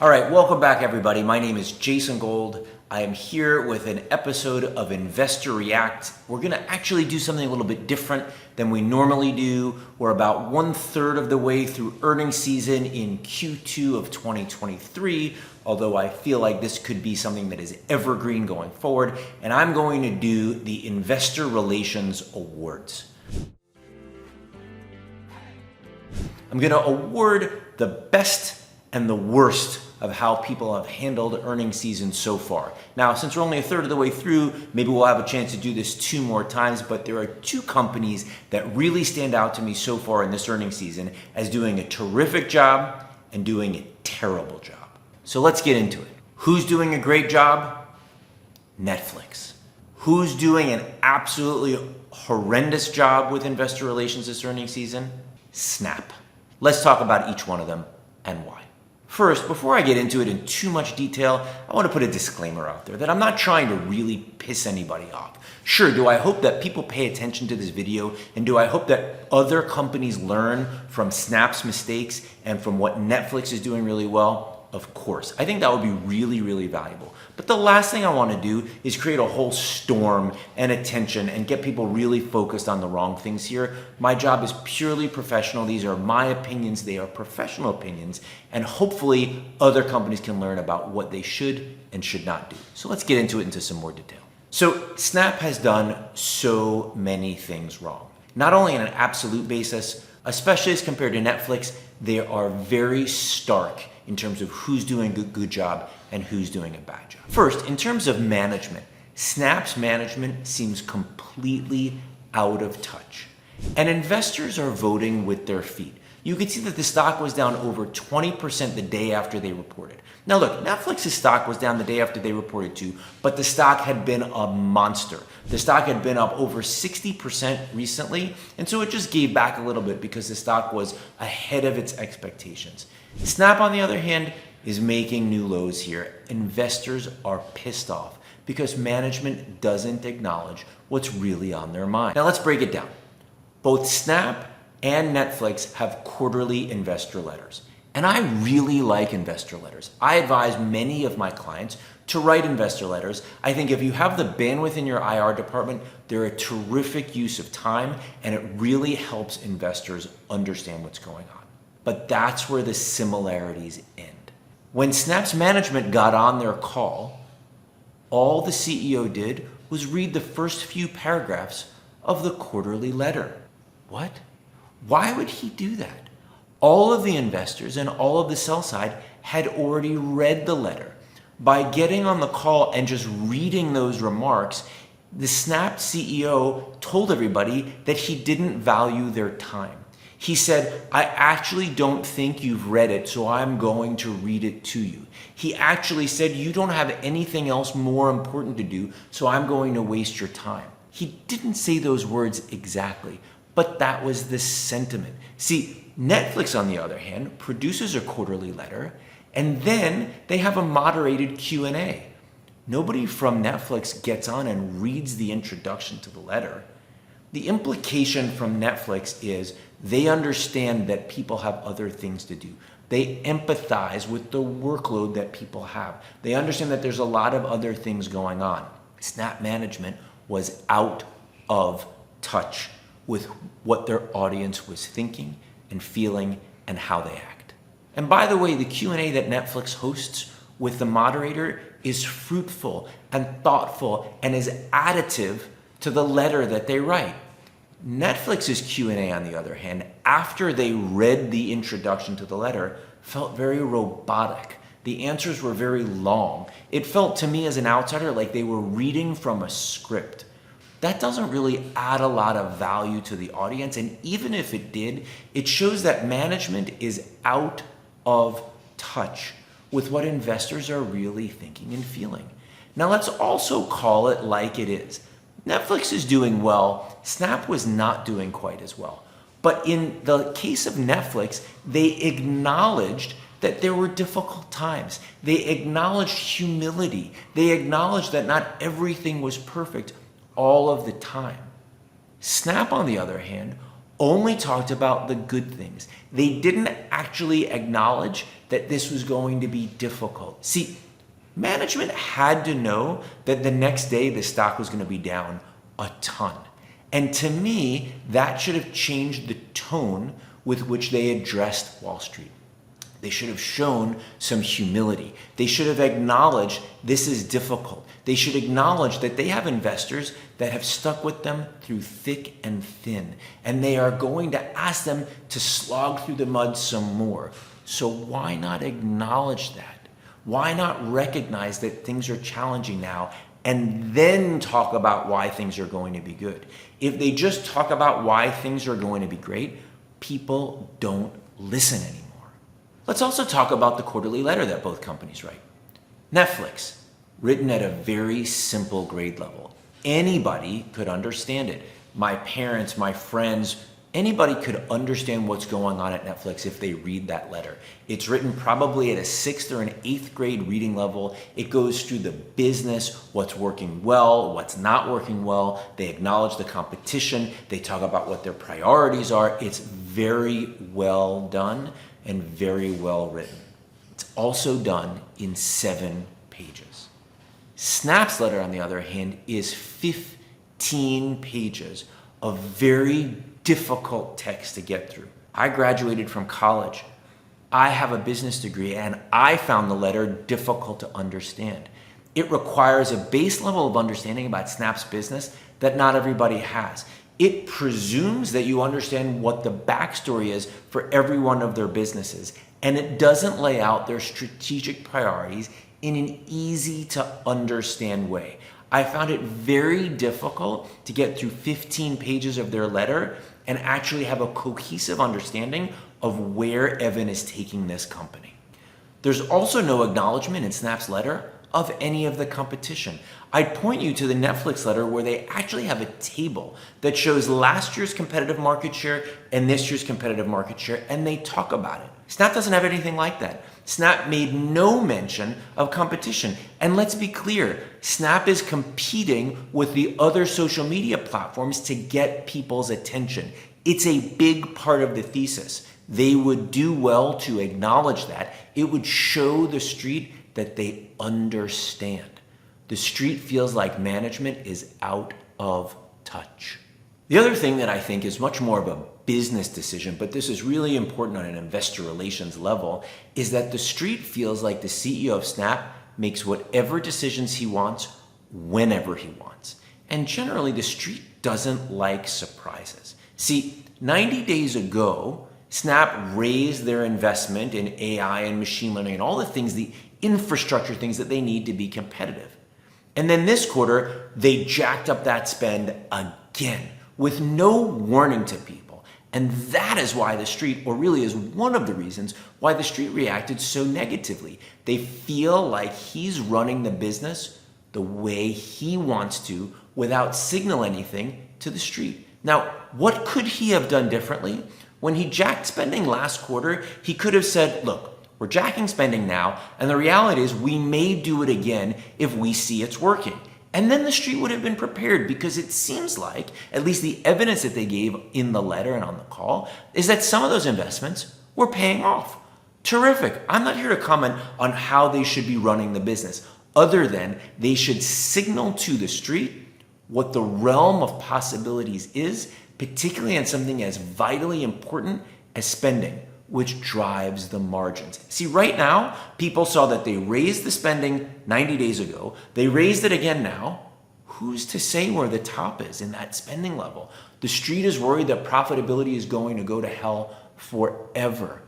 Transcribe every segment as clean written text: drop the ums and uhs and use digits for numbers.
All right, welcome back everybody. My name is Jason Gold. I am here with an episode of Investor React. We're gonna actually do something a little bit different than we normally do. We're about 1/3 of the way through earnings season in Q2 of 2023, although I feel like this could be something that is evergreen going forward, and I'm going to do the Investor Relations Awards. I'm gonna award the best and the worst of how people have handled earnings season so far. Now, since we're only 1/3 of the way through, maybe we'll have a chance to do this 2 more times, but there are 2 companies that really stand out to me so far in this earnings season as doing a terrific job and doing a terrible job. So let's get into it. Who's doing a great job? Netflix. Who's doing an absolutely horrendous job with investor relations this earnings season? Snap. Let's talk about each one of them and why. First, before I get into it in too much detail, I want to put a disclaimer out there that I'm not trying to really piss anybody off. Sure, do I hope that people pay attention to this video, and do I hope that other companies learn from Snap's mistakes and from what Netflix is doing really well? Of course. I think that would be really, really valuable. But the last thing I want to do is create a whole storm and attention and get people really focused on the wrong things here. My job is purely professional. These are my opinions. They are professional opinions. And hopefully other companies can learn about what they should and should not do. So let's get into it into some more detail. So Snap has done so many things wrong. Not only on an absolute basis, especially as compared to Netflix, they are very stark in terms of who's doing a good job and who's doing a bad job. First, in terms of management, Snap's management seems completely out of touch. And investors are voting with their feet. You can see that the stock was down over 20% the day after they reported. Now look, Netflix's stock was down the day after they reported too, but the stock had been a monster. The stock had been up over 60% recently, and so it just gave back a little bit because the stock was ahead of its expectations. Snap, on the other hand, is making new lows here. Investors are pissed off because management doesn't acknowledge what's really on their mind. Now let's break it down. Both Snap and Netflix have quarterly investor letters. And I really like investor letters. I advise many of my clients to write investor letters. I think if you have the bandwidth in your IR department, they're a terrific use of time, and it really helps investors understand what's going on. But that's where the similarities end. When Snap's management got on their call, all the CEO did was read the first few paragraphs of the quarterly letter. What? Why would he do that? All of the investors and all of the sell side had already read the letter. By getting on the call and just reading those remarks, the Snap CEO told everybody that he didn't value their time. He said, I actually don't think you've read it, so I'm going to read it to you. He actually said, you don't have anything else more important to do, so I'm going to waste your time. He didn't say those words exactly, but that was the sentiment. See, Netflix, on the other hand, produces a quarterly letter, and then they have a moderated Q&A. Nobody from Netflix gets on and reads the introduction to the letter. The implication from Netflix is they understand that people have other things to do. They empathize with the workload that people have. They understand that there's a lot of other things going on. Snap management was out of touch with what their audience was thinking and feeling and how they act. And by the way, the Q&A that Netflix hosts with the moderator is fruitful and thoughtful and is additive to the letter that they write. Netflix's Q&A, on the other hand, after they read the introduction to the letter, felt very robotic. The answers were very long. It felt to me as an outsider like they were reading from a script. That doesn't really add a lot of value to the audience, and even if it did, it shows that management is out of touch with what investors are really thinking and feeling. Now let's also call it like it is. Netflix is doing well. Snap was not doing quite as well. But in the case of Netflix, they acknowledged that there were difficult times. They acknowledged humility. They acknowledged that not everything was perfect all of the time. Snap, on the other hand, only talked about the good things. They didn't actually acknowledge that this was going to be difficult. See, management had to know that the next day the stock was going to be down a ton. And to me, that should have changed the tone with which they addressed Wall Street. They should have shown some humility. They should have acknowledged this is difficult. They should acknowledge that they have investors that have stuck with them through thick and thin, and they are going to ask them to slog through the mud some more. So why not acknowledge that? Why not recognize that things are challenging now and then talk about why things are going to be good? If they just talk about why things are going to be great, people don't listen anymore. Let's also talk about the quarterly letter that both companies write. NFLX, written at a very simple grade level. Anybody could understand it. My parents, my friends, anybody could understand what's going on at NFLX if they read that letter. It's written probably at a 6th or an 8th grade reading level. It goes through the business, what's working well, what's not working well. They acknowledge the competition. They talk about what their priorities are. It's very well done and very well written. It's also done in 7 pages. Snap's letter, on the other hand, is 15 pages of very difficult text to get through. I graduated from college. I have a business degree, and I found the letter difficult to understand. It requires a base level of understanding about Snap's business that not everybody has. It presumes that you understand what the backstory is for every one of their businesses, and it doesn't lay out their strategic priorities in an easy to understand way. I found it very difficult to get through 15 pages of their letter and actually have a cohesive understanding of where Evan is taking this company. There's also no acknowledgement in Snap's letter of any of the competition. I'd point you to the NFLX letter where they actually have a table that shows last year's competitive market share and this year's competitive market share, and they talk about it. Snap doesn't have anything like that. Snap made no mention of competition. And let's be clear, Snap is competing with the other social media platforms to get people's attention. It's a big part of the thesis. They would do well to acknowledge that. It would show the street that they understand. The street feels like management is out of touch. The other thing that I think is much more of a business decision, but this is really important on an investor relations level, is that the street feels like the CEO of Snap makes whatever decisions he wants, whenever he wants. And generally, the street doesn't like surprises. See, 90 days ago, Snap raised their investment in AI and machine learning and all the things, the infrastructure things that they need to be competitive. And then this quarter, they jacked up that spend again with no warning to people. And that is why the street, or really is one of the reasons why the street reacted so negatively. They feel like he's running the business the way he wants to without signal anything to the street. Now, what could he have done differently? When he jacked spending last quarter, he could have said, look, we're jacking spending now, and the reality is we may do it again if we see it's working. And then the street would have been prepared, because it seems like, at least the evidence that they gave in the letter and on the call, is that some of those investments were paying off. Terrific. I'm not here to comment on how they should be running the business, other than they should signal to the street what the realm of possibilities is, particularly on something as vitally important as spending, which drives the margins. See, right now, people saw that they raised the spending 90 days ago. They raised it again now. Who's to say where the top is in that spending level? The street is worried that profitability is going to go to hell forever.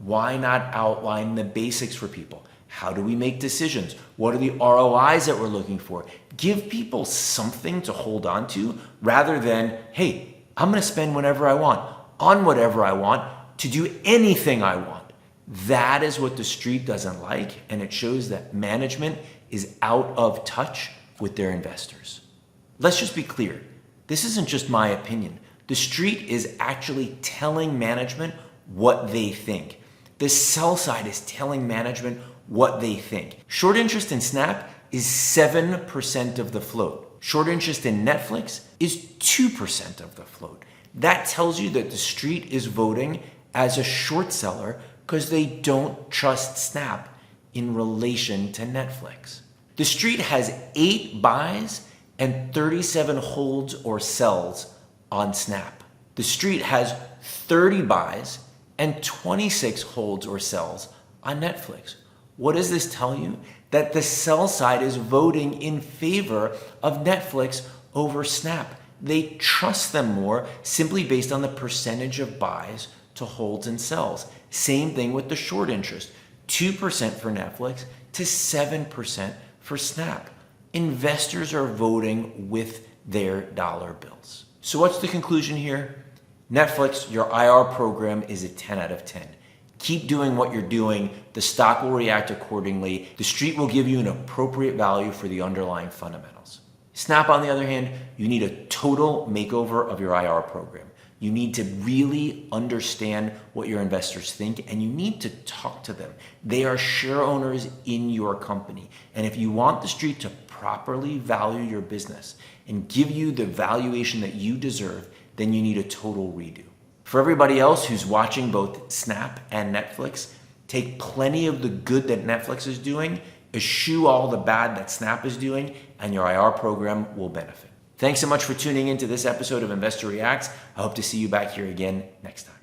Why not outline the basics for people? How do we make decisions? What are the ROIs that we're looking for? Give people something to hold on to rather than, hey, I'm going to spend whenever I want, on whatever I want, to do anything I want. That is what the street doesn't like, and it shows that management is out of touch with their investors. Let's just be clear. This isn't just my opinion. The street is actually telling management what they think. The sell side is telling management what they think. Short interest in Snap is 7% of the float. Short interest in NFLX is 2% of the float. That tells you that the street is voting as a short seller because they don't trust Snap in relation to Netflix. The street has 8 buys and 37 holds or sells on Snap. The street has 30 buys and 26 holds or sells on Netflix. What does this tell you? That the sell side is voting in favor of Netflix over Snap. They trust them more simply based on the percentage of buys to holds and sells. Same thing with the short interest. 2% for Netflix to 7% for Snap. Investors are voting with their dollar bills. So what's the conclusion here? Netflix, your IR program is a 10 out of 10. Keep doing what you're doing. The stock will react accordingly. The street will give you an appropriate value for the underlying fundamentals. Snap, on the other hand, you need a total makeover of your IR program. You need to really understand what your investors think, and you need to talk to them. They are share owners in your company. And if you want the street to properly value your business and give you the valuation that you deserve, then you need a total redo. For everybody else who's watching both Snap and Netflix, take plenty of the good that Netflix is doing, eschew all the bad that Snap is doing, and your IR program will benefit. Thanks so much for tuning into this episode of Investor Reacts. I hope to see you back here again next time.